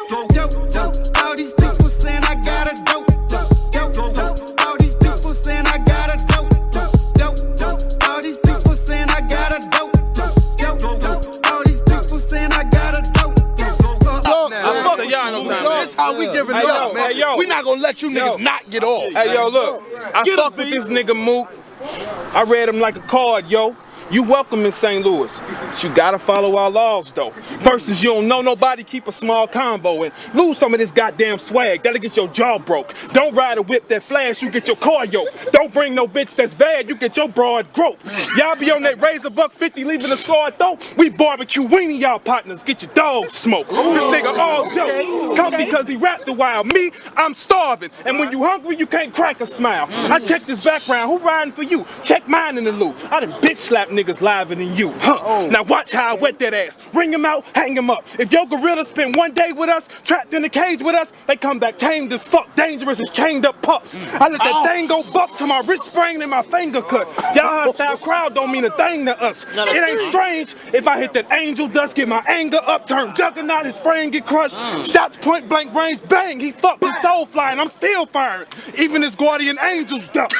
All these people saying I got a dope. All these people saying I got a dope. All these people saying I got a dope. All these people saying I got a dope. That's how we give it up, man. Hey, yo. We not gonna let you niggas not get off. Hey, yo, look. I fuck with this nigga Mook. I read him like a card, yo. You welcome in St. Louis. But you gotta follow our laws, though. Versus you don't know nobody, keep a small combo and lose some of this goddamn swag. That'll get your jaw broke. Don't ride a whip that flash, you get your car yoked. Don't bring no bitch that's bad, you get your broad groped. Y'all be on that razor $1.50 leaving a scar though. We barbecue weenie, y'all partners, get your dog smoked. This nigga all joke. Come because he rapped a while. Me, I'm starving. And when you hungry, you can't crack a smile. I check this background, who riding for you? Check mine in the loop. I done bitch slap niggas liver than you, huh? Now watch how I wet that ass. Ring him out, hang him up. If your gorilla spend one day with us, trapped in a cage with us, they come back tamed as fuck, dangerous as chained up pups. I let that thing go buck till my wrist sprained and my finger cut. Y'all hostile crowd don't mean a thing to us. It ain't strange if I hit that angel dust, get my anger up, turn juggernaut, his frame get crushed. Shots point blank range, bang, he fucked his soul flying. I'm still firing. Even his guardian angels duck.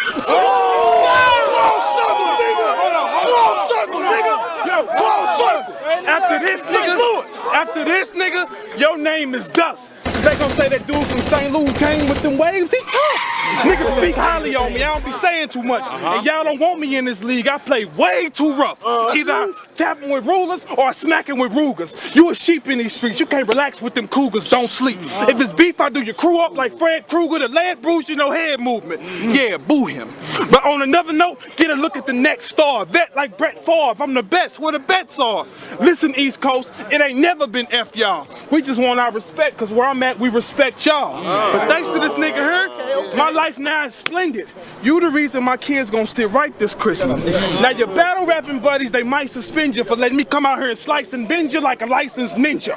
After this nigga, your name is Dust. Cause they gon' say that dude from St. Louis came with them waves, he tough. Niggas speak highly on me, I don't be saying too much. And y'all don't want me in this league, I play way too rough. Either I tapping with rulers or I smacking with Rugers. You a sheep in these streets, you can't relax with them cougars, don't sleep. If it's beef, I do your crew up like Fred Krueger, the lead bruise, you know, head movement. Yeah, boo him. But on another note, get a look at the next star. Vet like Brett Favre, I'm the best, where the bets are. Listen, East Coast, it ain't never been F y'all. We just want our respect, cause where I'm at, we respect y'all. But thanks to this nigga here, my life now is splendid. You the reason my kids gonna sit right this Christmas. Now your battle rapping buddies, they might suspend you for letting me come out here and slice and bend you like a licensed ninja.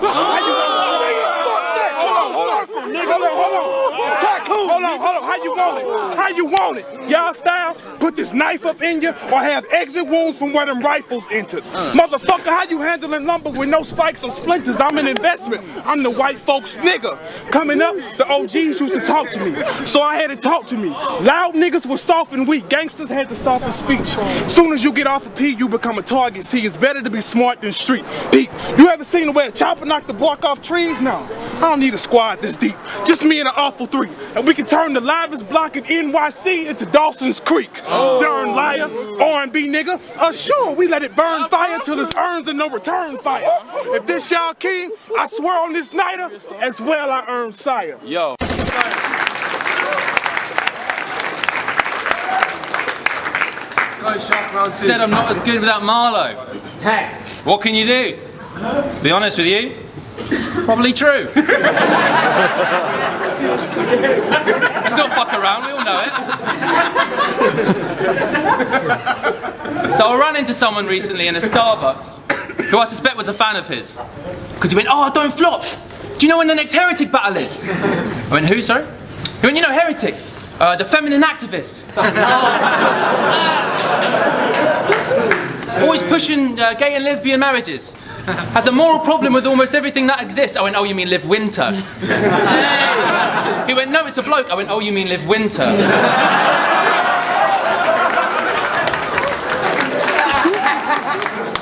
Hold on, how you want it? How you want it? Y'all style, put this knife up in you or have exit wounds from where them rifles entered. Motherfucker, how you handling lumber with no spikes or splinters? I'm an investment. I'm the white folks nigga. Coming up, the OGs used to talk to me, so I had to talk to me. Loud niggas were soft and weak. Gangsters had the softest speech. Soon as you get off a P, you become a target. See, it's better to be smart than street. Pete, you ever seen the way a chopper knock the bark off trees? No, I don't need a squad this deep. Just me and an awful three. And we can turn the livest block in NYC into Dawson's Creek. Darn liar, R&B nigga. Sure, we let it burn fire till it's earns and no return fire. If this y'all king, I swear on this nighter, as well I earn sire. Yo. Said I'm not as good without Marlo. What can you do? To be honest with you, probably true. Let's not fuck around, we all know it. So I ran into someone recently in a Starbucks who I suspect was a fan of his. Because he went, oh, don't flop. Do you know when the next Heretic battle is? I went, who, sorry? He went, you know, Heretic. The feminine activist. Always pushing gay and lesbian marriages. Has a moral problem with almost everything that exists. I went, oh, you mean Liv Winter? He went, no, it's a bloke. I went, oh, you mean Liv Winter?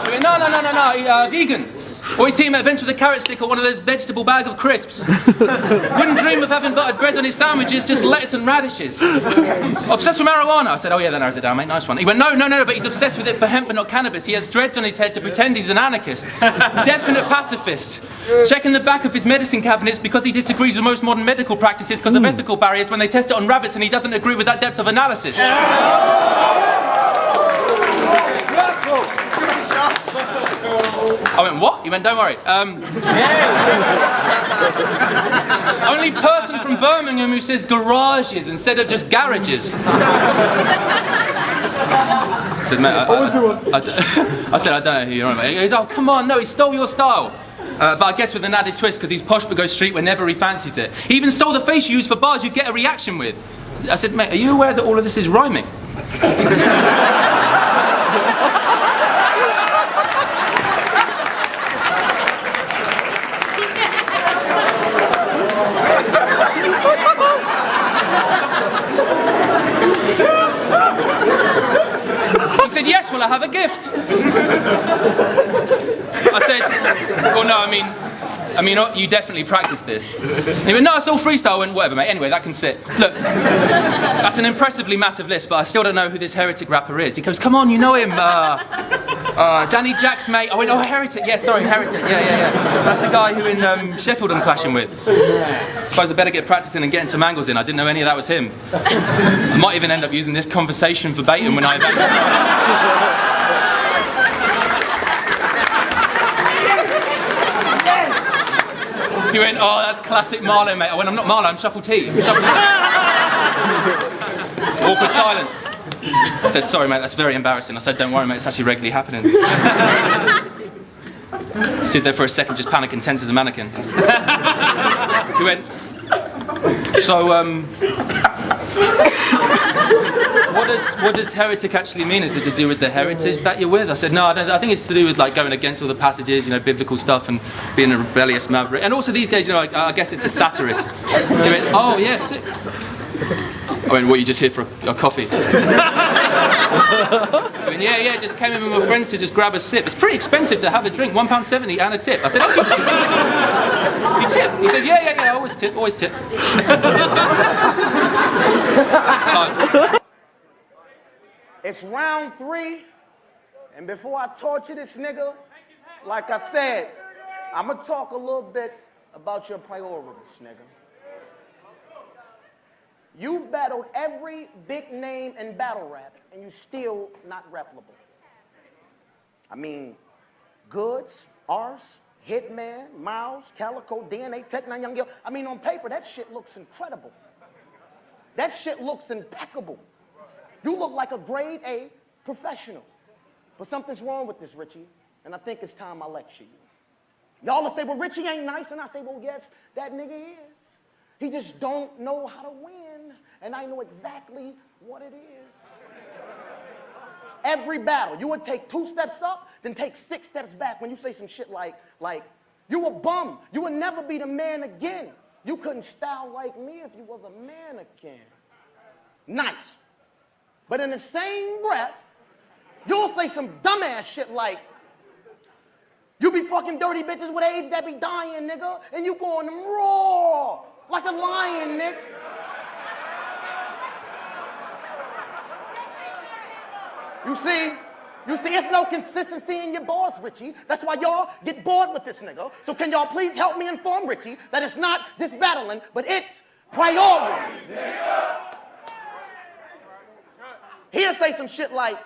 He went, no, vegan. Always see him at events with a carrot stick or one of those vegetable bag of crisps. Wouldn't dream of having buttered bread on his sandwiches, just lettuce and radishes. Obsessed with marijuana. I said, oh yeah, that narrows it down, mate, nice one. He went, no, but he's obsessed with it for hemp but not cannabis. He has dreads on his head to pretend he's an anarchist. Definite pacifist. Checking the back of his medicine cabinets because he disagrees with most modern medical practices because of ethical barriers when they test it on rabbits and he doesn't agree with that depth of analysis. I went, what? He went, don't worry. Only person from Birmingham who says garages instead of just garages. I said, mate, I said, I don't know who you're on about. He goes, oh, come on, no, he stole your style. But I guess with an added twist, because he's posh but goes street whenever he fancies it. He even stole the face you use for bars you get a reaction with. I said, mate, are you aware that all of this is rhyming? I mean, you definitely practiced this. And he went, no, it's all freestyle. I went, whatever, mate. Anyway, that can sit. Look, that's an impressively massive list, but I still don't know who this heretic rapper is. He goes, come on, you know him. Danny Jacks, mate. I went, oh, Heretic. Yeah, sorry, Heretic. Yeah. That's the guy who in Sheffield I'm clashing with. I suppose I better get practicing and getting some angles in. I didn't know any of that was him. I might even end up using this conversation verbatim when I eventually... He went, oh, that's classic Marlowe, mate. I went, I'm not Marlowe, I'm Shuffle T. Awkward silence. I said, sorry, mate, that's very embarrassing. I said, don't worry, mate, it's actually regularly happening. Stood there for a second, just panicking, tense as a mannequin. He went, so, what does heretic actually mean? Is it to do with the heritage that you're with? I said, no, I think it's to do with like going against all the passages, you know, biblical stuff and being a rebellious maverick. And also these days, you know, I guess it's a satirist. He went, oh, yes. I went, what, you just here for a coffee? I went, yeah, just came in with my friends to just grab a sip. It's pretty expensive to have a drink, £1.70 and a tip. I said, oh, do you tip? You tip? He said, yeah, always tip. So, it's round 3, and before I torture this nigga, like I said, I'm gonna talk a little bit about your priorities, nigga. You've battled every big name in battle rap, and you still not replicable. I mean, Goods, Ars, Hitman, Miles, Calico, DNA, Tech Nine, Young Girl. I mean, on paper, that shit looks incredible. That shit looks impeccable. You look like a grade A professional. But something's wrong with this, Richie, and I think it's time I lecture you. Y'all will say, well, Richie ain't nice, and I say, well, yes, that nigga is. He just don't know how to win, and I know exactly what it is. Every battle, you would take 2 steps up, then take 6 steps back when you say some shit like, you a bum, you would never be the man again. You couldn't style like me if you was a mannequin. Nice. But in the same breath, you'll say some dumbass shit like, you be fucking dirty bitches with AIDS that be dying, nigga, and you going them raw like a lion, nigga. You see, it's no consistency in your bars, Richie. That's why y'all get bored with this nigga. So can y'all please help me inform Richie that it's not just battling, but it's priorities, nigga. He'll say some shit like,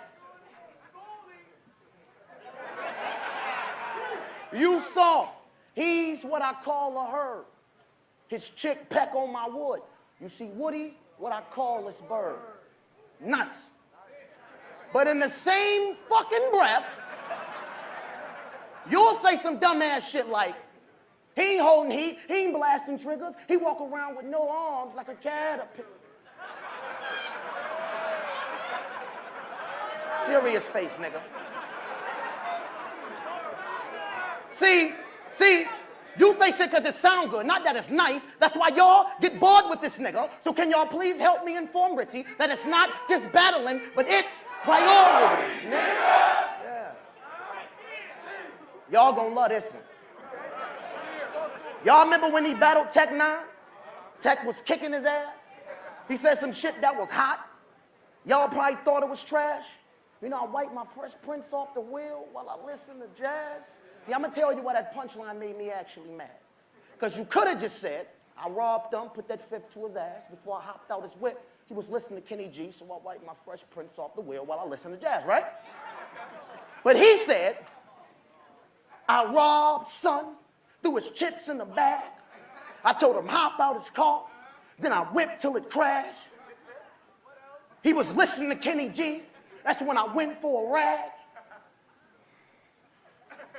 you soft, he's what I call a herd. His chick peck on my wood. You see Woody, what I call this bird. Nice. But in the same fucking breath, you'll say some dumbass shit like, he ain't holding heat, he ain't blasting triggers, he walk around with no arms like a caterpillar. Serious face, nigga. See, you say shit because it sound good, not that it's nice. That's why y'all get bored with this nigga. So can y'all please help me inform Richie that it's not just battling, but it's priorities, nigga. Yeah. Y'all gonna love this one. Y'all remember when he battled Tech Nine? Tech was kicking his ass. He said some shit that was hot. Y'all probably thought it was trash. You know, I wiped my Fresh Prince off the wheel while I listened to jazz. See, I'm going to tell you why that punchline made me actually mad. Because you could have just said, I robbed him, put that fifth to his ass. Before I hopped out his whip, he was listening to Kenny G, so I wiped my Fresh Prince off the wheel while I listened to jazz, right? But he said, I robbed son, threw his chips in the bag. I told him hop out his car, then I whipped till it crashed. He was listening to Kenny G. That's when I went for a rag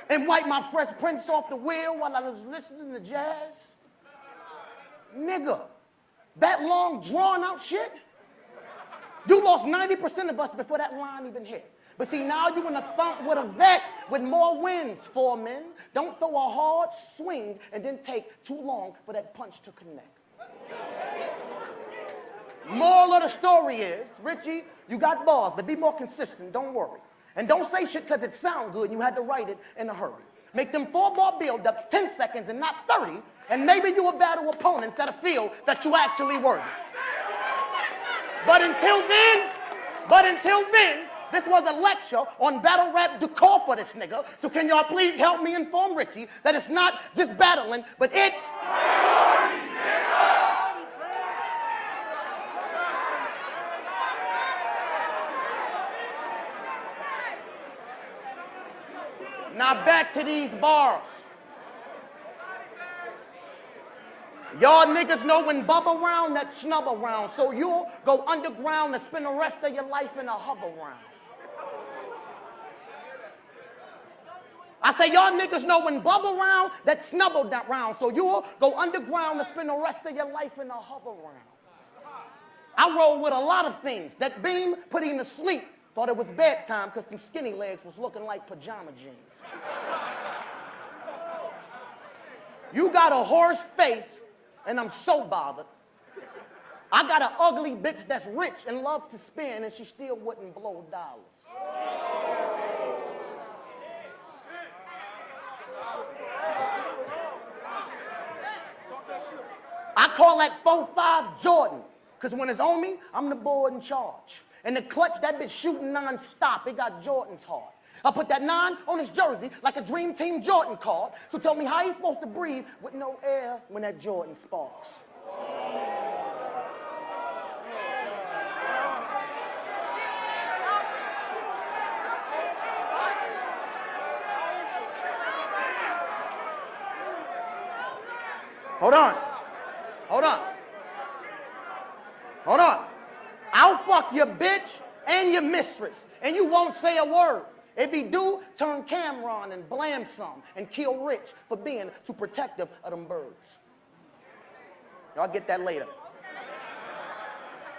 and wiped my Fresh Prince off the wheel while I was listening to jazz. Nigga, that long drawn out shit, you lost 90% of us before that line even hit. But see, now you in a thump with a vet with more wins, foreman. Don't throw a hard swing and then take too long for that punch to connect. Moral of the story is, Richie, you got bars, but be more consistent, don't worry. And don't say shit because it sound good and you had to write it in a hurry. Make them 4-bar build-ups 10 seconds and not 30, and maybe you will battle opponents that'll feel that you actually worthy. But until then, this was a lecture on battle rap decor for this nigga. So can y'all please help me inform Richie that it's not just battling, but it's... Now back to these bars. Y'all niggas know when bubble round, that snub around. So you'll go underground and spend the rest of your life in a hover round. I say y'all niggas know when bubble round, that snubble round. So you'll go underground and spend the rest of your life in a hover round. I roll with a lot of things. That beam put him to sleep. Thought it was bedtime because them skinny legs was looking like pajama jeans. You got a horse face, and I'm so bothered. I got an ugly bitch that's rich and loves to spin, and she still wouldn't blow dollars. I call that 4-5 Jordan, because when it's on me, I'm the boy in charge. And the clutch, that bitch shooting non-stop. It got Jordan's heart. I put that 9 on his jersey like a Dream Team Jordan card. So tell me how he's supposed to breathe with no air when that Jordan sparks. Hold on. Hold on. Hold on. I'll fuck your bitch and your mistress, and you won't say a word. If he do, turn Cameron and blame some and kill Rich for being too protective of them birds. Y'all get that later.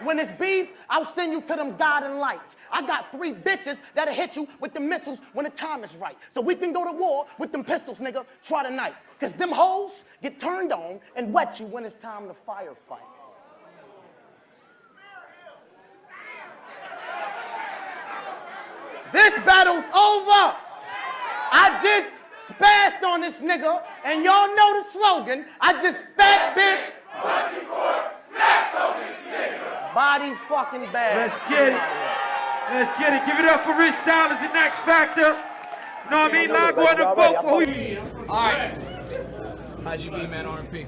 When it's beef, I'll send you to them guiding lights. I got 3 bitches that'll hit you with the missiles when the time is right. So we can go to war with them pistols, nigga, try tonight. Because them hoes get turned on and wet you when it's time to firefight. This battle's over. I just spazzed on this nigga, and y'all know the slogan. I just fat bitch. Snapped on this nigga. Body fucking bad. Let's get it. Let's get it. Give it up for Rich Dollars and X Factor. You know what I mean? Lago on the boat for who? All right. IGB, man, RMP.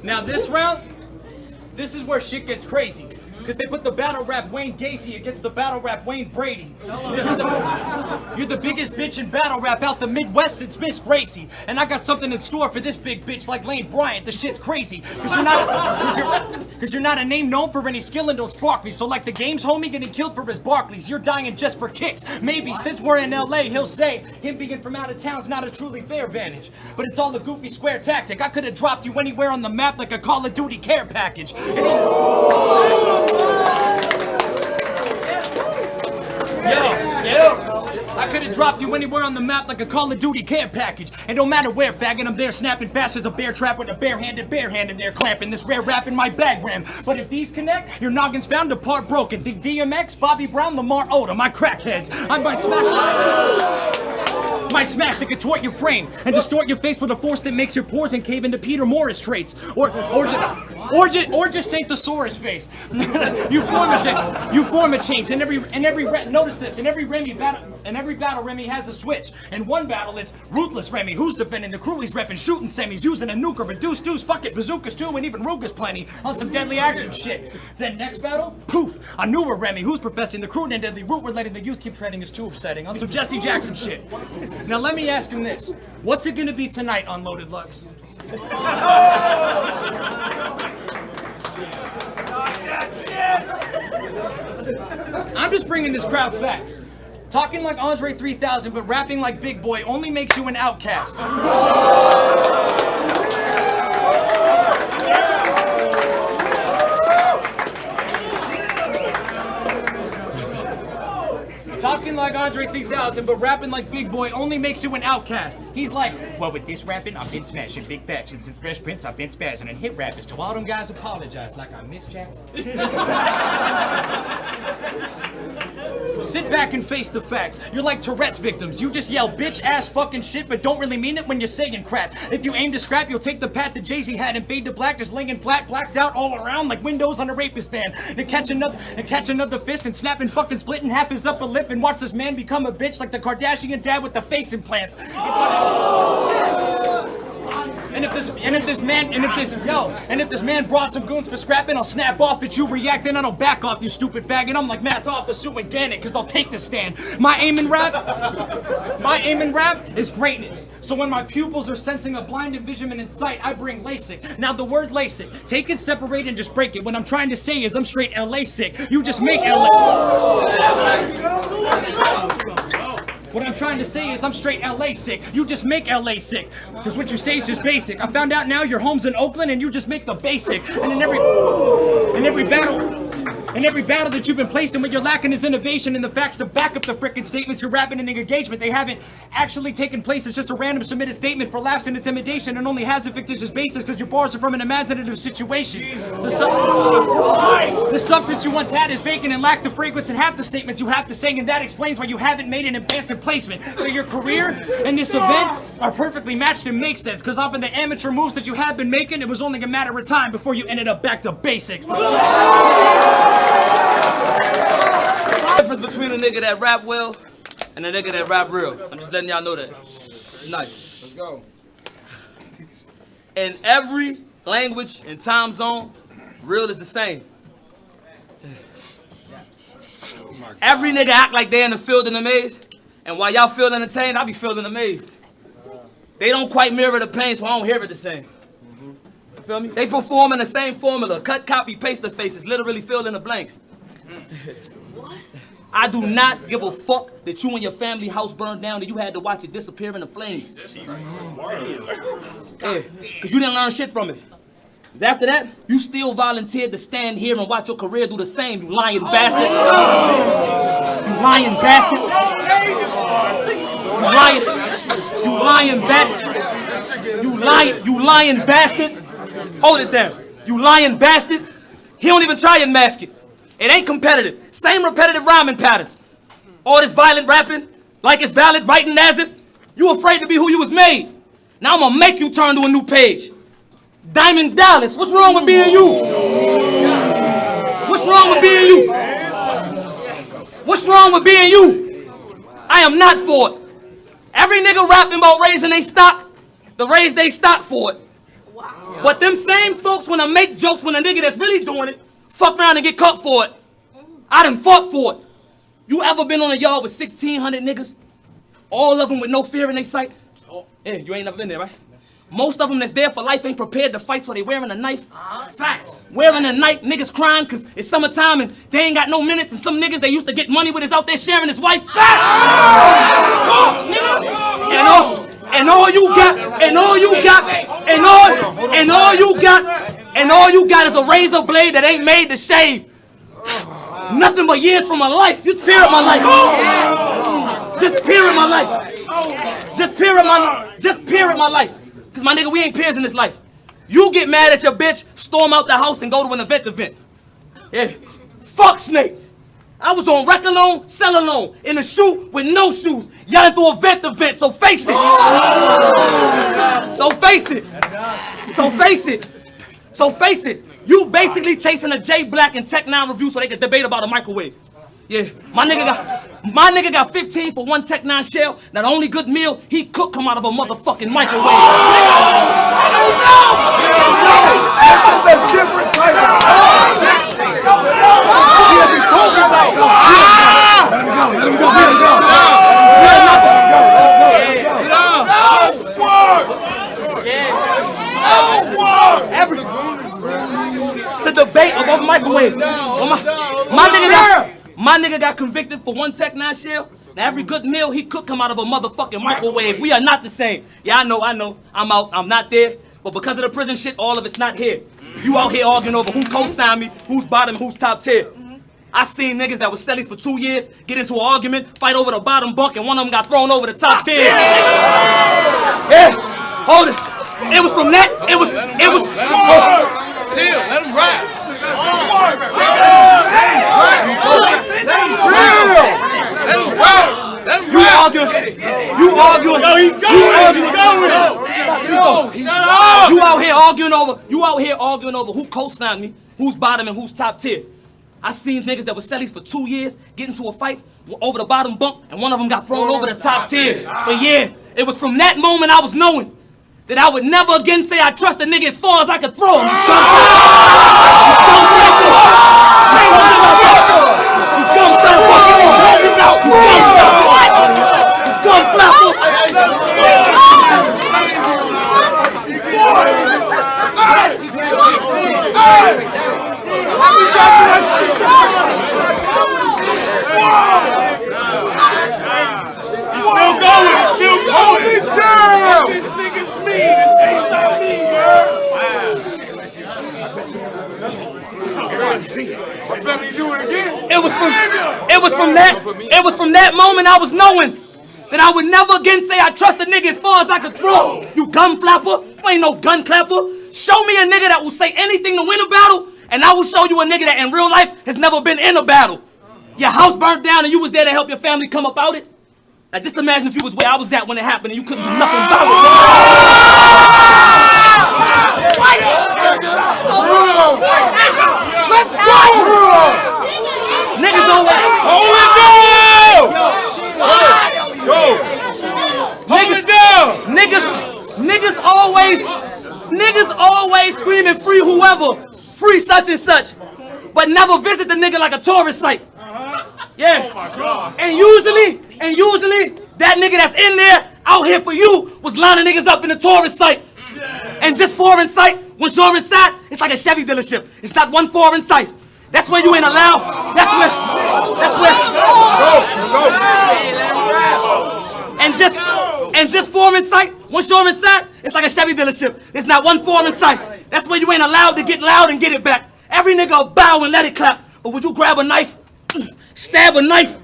Now this round, this is where shit gets crazy. Because they put the battle rap Wayne Gacy against the battle rap Wayne Brady. You're the biggest bitch in battle rap out the Midwest since Miss Gracie. And I got something in store for this big bitch like Lane Bryant. The shit's crazy. Because you're not a name known for any skill and don't spark me. So like the game's homie getting killed for his Barclays. You're dying just for kicks. Maybe since we're in LA, he'll say him being from out of town's not a truly fair vantage. But it's all a goofy square tactic. I could have dropped you anywhere on the map like a Call of Duty care package. I could have dropped you anywhere on the map like a Call of Duty care package. And no matter where, faggot, I'm there snapping fast as a bear trap with a bare-handed in there clamping this rare rap in my bag ram. But if these connect, your noggin's found apart broken. Think DMX, Bobby Brown, Lamar Odom, my crackheads. I might smash to contort your frame and distort your face with a force that makes your pores and cave into Peter Morris traits. Or just Saint Thesaurus face. you form a change. And every notice this. In every battle Remy has a switch. In one battle it's ruthless Remy, who's defending the crew he's repping, shooting semis, using a nuke or reduced deuce, fuck it, bazookas too, and even Rugas plenty on some deadly action shit. Then next battle, poof, a newer Remy who's professing the crew and deadly route we're letting the youth keep treading is too upsetting on some Jesse Jackson shit. Now let me ask him this. What's it gonna be tonight on Loaded Lux? I'm just bringing this crowd facts. Talking like Andre 3000 but rapping like Big Boy only makes you an outcast. Talking like Andre Andre 3000, but rapping like Big Boy only makes you an outcast. He's like, well, with this rapping, I've been smashing big factions. Since Fresh Prince, I've been spazzing and hit rappers. To all them guys apologize like I miss Jackson. Sit back and face the facts. You're like Tourette's victims. You just yell bitch ass fucking shit, but don't really mean it when you're saying crap. If you aim to scrap, you'll take the path that Jay-Z had and fade to black, just laying flat, blacked out all around like windows on a rapist van. And catch another fist and snap and fucking split in half his upper lip and watch this man become a bitch like the Kardashian dad with the face implants. And if this man brought some goons for scrapping, I'll snap off at you, react, and I don't back off, you stupid faggot. I'm like Math Officer and Gannon, cause I'll take the stand. My aim in rap is greatness. So when my pupils are sensing a blind envisionment in sight, I bring LASIK. Now the word LASIK, take it, separate, and just break it. What I'm trying to say is I'm straight LA sick. You just make LA. What I'm trying to say is I'm straight LA sick. You just make LA sick. Because what you say is just basic. I found out now your home's in Oakland and you just make the basic. And in every battle that you've been placed in, what you're lacking is innovation and the facts to back up the frickin' statements you're rapping in the engagement. They haven't actually taken place. It's just a random submitted statement for laughs and intimidation and only has a fictitious basis because your bars are from an imaginative situation. The substance you once had is vacant and lack the fragrance in half the statements you have to say, and that explains why you haven't made an advance in placement. So your career and this event are perfectly matched and make sense because often the amateur moves that you have been making, it was only a matter of time before you ended up back to basics. The difference between a nigga that rap well and a nigga that rap real. I'm just letting y'all know that. Nice. Let's go. In every language and time zone, real is the same. Every nigga act like they in the field in the maze, and while y'all feel entertained, I be feeling amazed. They don't quite mirror the pain, so I don't hear it the same. You feel me? They performing the same formula. Cut, copy, paste the faces, literally fill in the blanks. I do not give a fuck that you and your family house burned down and you had to watch it disappear in the flames. Yeah, because you didn't learn shit from it. Because after that, you still volunteered to stand here and watch your career do the same, you lying bastard. You lying bastard. You lying bastard. Hold it down. You lying bastard. He don't even try and mask it. It ain't competitive. Same repetitive rhyming patterns. All this violent rapping, like it's valid, writing as if you afraid to be who you was made. Now I'm gonna make you turn to a new page. Diamond Dallas, what's wrong with being you? What's wrong with being you? What's wrong with being you? I am not for it. Every nigga rapping about raising they stock, the raise they stock for it. But them same folks wanna make jokes when a nigga that's really doing it, fuck around and get caught for it. I done fought for it. You ever been on a yard with 1,600 niggas? All of them with no fear in their sight? Yeah, you ain't never been there, right? Most of them that's there for life ain't prepared to fight, so they wearing a knife. Facts. Wearing a knife, niggas crying because it's summertime and they ain't got no minutes, and some niggas they used to get money with is out there sharing his wife. Facts! And all you got is a razor blade that ain't made to shave. Nothing but years from my life. Just peer at my life. Just peer at my life. Just peer at my life. Cause my nigga, we ain't peers in this life. You get mad at your bitch, storm out the house and go to an event. Yeah. Fuck Snake. I was on wreck alone, sell alone, in a shoe with no shoes, yelling through event, so face it. So face it. You basically chasing a J Black and Tech 9 review so they can debate about a microwave. Yeah, my nigga got 15 for one Tech 9 shell. Now the only good meal he cooked come out of a motherfucking microwave. I don't know. This is a different type of to debate about microwave. My nigga got convicted for one Tech 9 shell. Now every good meal he cooked come out of a motherfucking microwave. We are not the same. Yeah, I know. I'm out. I'm not there. But because of the prison shit, all of it's not here. You out here arguing over who co-signed me, who's bottom, who's top tier. I seen niggas that was cellies for 2 years get into an argument, fight over the bottom bunk, and one of them got thrown over the top 10. Yeah, hold it. It was from that. It was. Chill, let him rap. You arguing. No, he's going. Shut up. You out here arguing over who co-signed me, who's bottom and who's top tier. I seen niggas that was cellies for 2 years get into a fight over the bottom bunk, and one of them got thrown over the top tier. But yeah, it was from that moment I was knowing that I would never again say I trust a nigga as far as I could throw him. It was from that moment I was knowing that I would never again say I trust a nigga as far as I could throw. You gun flapper, you ain't no gun clapper. Show me a nigga that will say anything to win a battle, and I will show you a nigga that in real life has never been in a battle. Your house burnt down and you was there to help your family come up out it. Now just imagine if you was where I was at when it happened and you couldn't do nothing about it. Let's go! Niggas always Hold it down! Niggas always screaming free whoever, free such and such, but never visit the nigga like a tourist site. Yeah. Oh my God. And usually that nigga that's in there out here for you was lining niggas up in the tourist site. And just foreign sight, once you're inside, it's like a Chevy dealership. It's not one foreign sight. That's where you ain't allowed. That's where. And just foreign sight, once you're inside, it's like a Chevy dealership. It's not one foreign sight. That's where you ain't allowed to get loud and get it back. Every nigga will bow and let it clap. But would you grab a knife, stab a knife,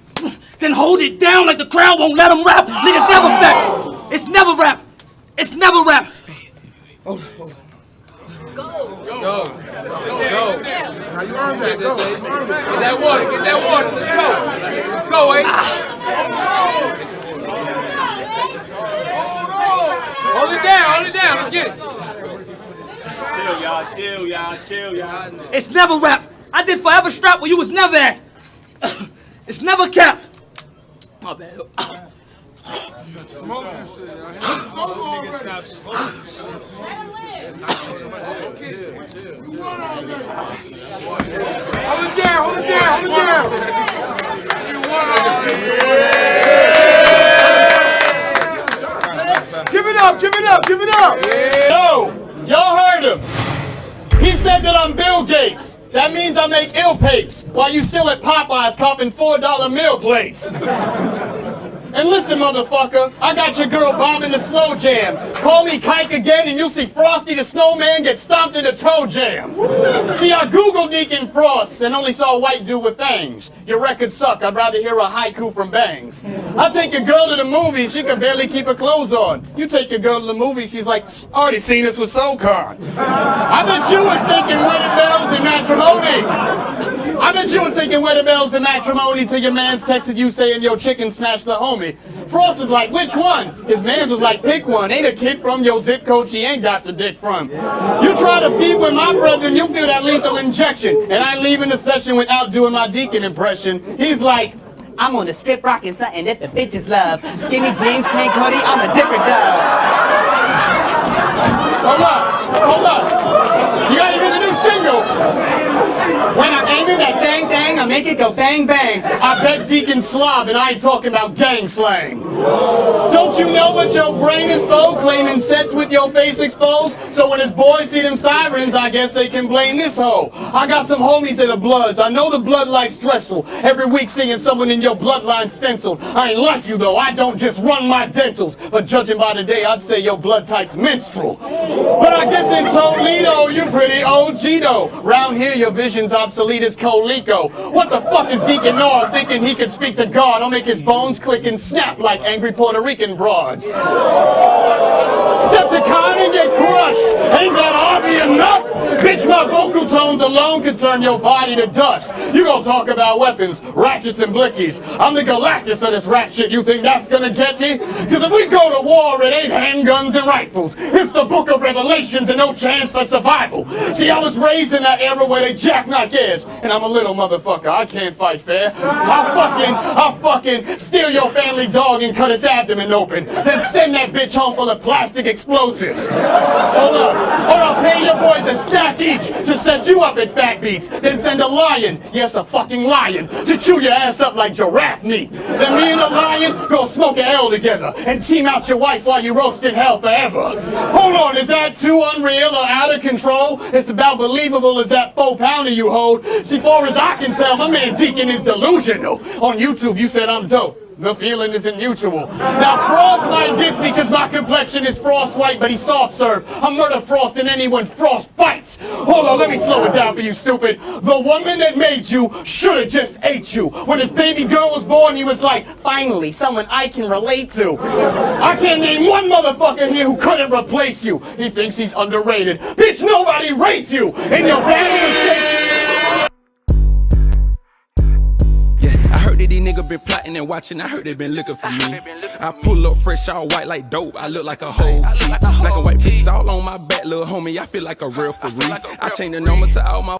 then hold it down like the crowd won't let them rap? Niggas never rap. It's never rap. It's never rap. Go. Now you earned that. Go. Get that water. Let's go, Ace. Hold it down. Let's get it. Chill, y'all. It's never rap. I did Forever Strap where you was never at. It's never cap. My bad. Smoking shit. Nigga, stop smoking. Hold it down. Give it up. Yo, y'all heard him. He said that I'm Bill Gates. That means I make ill papes while you still at Popeyes copping $4 meal plates. And listen, motherfucker, I got your girl bombing the slow jams. Call me Kike again and you'll see Frosty the Snowman get stomped in the toe jam. See, I Googled Deacon Frost and only saw a white dude with fangs. Your records suck, I'd rather hear a haiku from Bangs. I take your girl to the movies, she can barely keep her clothes on. You take your girl to the movies, she's like, already seen this with SoCon. I bet you were thinking wedding bells and matrimony. I bet you were thinking wedding bells and matrimony till your man's texted you saying your chicken smashed the homie. Frost is like, which one? His man's was like, pick one. Ain't a kid from your zip code she ain't got the dick from. You try to beef with my brother and you feel that lethal injection. And I leave in the session without doing my Deacon impression. He's like, I'm on the strip rocking something that the bitches love. Skinny jeans, pink hoodie, I'm a different dog. Hold up. You gotta hear the new single. When I aim at that dang, I make it go bang bang. I bet Deacon slob and I ain't talking about gang slang. Don't you know what your brain is for? Claiming sex with your face exposed? So when his boys see them sirens, I guess they can blame this hoe. I got some homies in the Bloods. I know the bloodline's stressful. Every week singing someone in your bloodline stenciled. I ain't like you though, I don't just run my dentals. But judging by the day, I'd say your blood type's menstrual. But I guess in Toledo, you pretty OG though. Round here, your vision's obsolete as Coleco. What the fuck is Deacon Noah thinking he could speak to God? I'll make his bones click and snap like angry Puerto Rican broads. Decepticon and get crushed. Ain't that obvious enough? Bitch, my vocal tones alone can turn your body to dust. You gon' talk about weapons, ratchets and blickies. I'm the Galactus of this rap shit. You think that's gonna get me? Cause if we go to war, it ain't handguns and rifles. It's the book of Revelations and no chance for survival. See, I was raised in that era where they jackknife ears, and I'm a little motherfucker. I can't fight fair. I'll fucking steal your family dog and cut his abdomen open. Then send that bitch home full of plastic explosives. Hold up. Or I'll pay your boys a stack each to set you up at Fat Beats. Then send a lion, yes, a fucking lion, to chew your ass up like giraffe meat. Then me and the lion go smoke an L together and team out your wife while you roast in hell forever. Hold on, is that too unreal or out of control? It's about believable as that 4 pounder you hold. See, far as I can tell, my man Deacon is delusional. On YouTube, you said I'm dope. The feeling isn't mutual. Now, Frost might diss me because my complexion is frost white, but he's soft serve. I'm murder frost and anyone frost bites. Hold on, let me slow it down for you, stupid. The woman that made you should have just ate you. When his baby girl was born, he was like, finally, someone I can relate to. I can't name one motherfucker here who couldn't replace you. He thinks he's underrated. Bitch, nobody rates you. And your battle is shaking. I heard that these niggas been plotting and watching. I heard they been looking for me. I pull up fresh, all white like dope. I look like a whole key. Black and white pieces all on my back, little homie. I feel like a real for real. I changed the number to all my